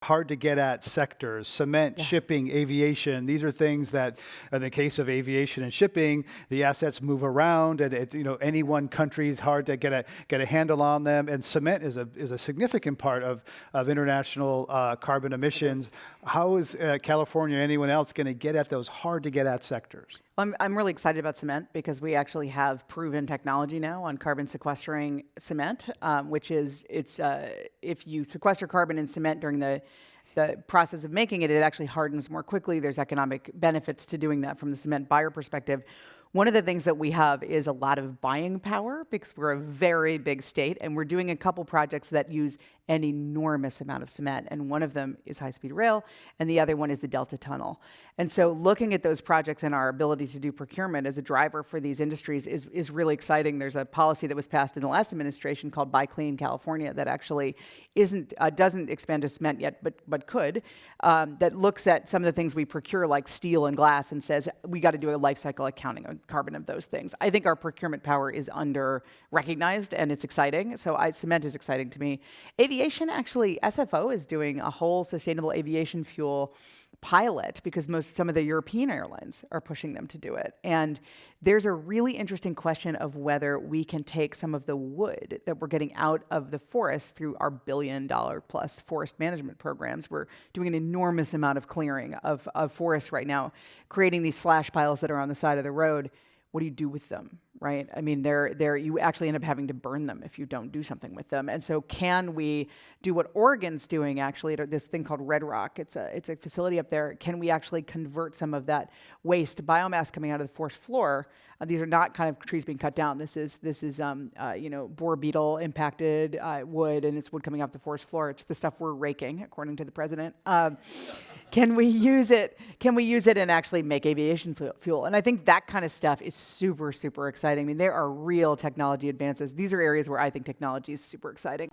hard to get at sectors, cement, Yeah. shipping, aviation. These are things that, in the case of aviation and shipping, the assets move around, and any one country is hard to get a handle on them. And cement is a significant part of international carbon emissions. How is California or anyone else going to get at those hard to get at sectors? I'm really excited about cement because we actually have proven technology now on carbon sequestering cement, which is if you sequester carbon in cement during the process of making it, it actually hardens more quickly. There's economic benefits to doing that from the cement buyer perspective. One of the things that we have is a lot of buying power because we're a very big state, and we're doing a couple projects that use an enormous amount of cement. And one of them is high-speed rail, and the other one is the Delta Tunnel. And so looking at those projects and our ability to do procurement as a driver for these industries is really exciting. There's a policy that was passed in the last administration called Buy Clean California that actually doesn't expand to cement yet, but could, that looks at some of the things we procure like steel and glass and says we got to do a life cycle accounting on carbon of those things. I think our procurement power is under recognized and it's exciting. So cement is exciting to me. Aviation, actually, SFO is doing a whole sustainable aviation fuel pilot because some of the European airlines are pushing them to do it. And there's a really interesting question of whether we can take some of the wood that we're getting out of the forest through our $1 billion plus forest management programs. We're doing an enormous amount of clearing of forests right now, creating these slash piles that are on the side of the road. What do you do with them, right? I mean, you actually end up having to burn them if you don't do something with them. And so can we do what Oregon's doing actually at this thing called Red Rock? It's a facility up there. Can we actually convert some of that waste biomass coming out of the forest floor? These are not kind of trees being cut down. This is boar beetle impacted wood, and it's wood coming off the forest floor. It's the stuff we're raking, according to the president. Can we use it? Can we use it and actually make aviation fuel? And I think that kind of stuff is super, super exciting. I mean, there are real technology advances. These are areas where I think technology is super exciting.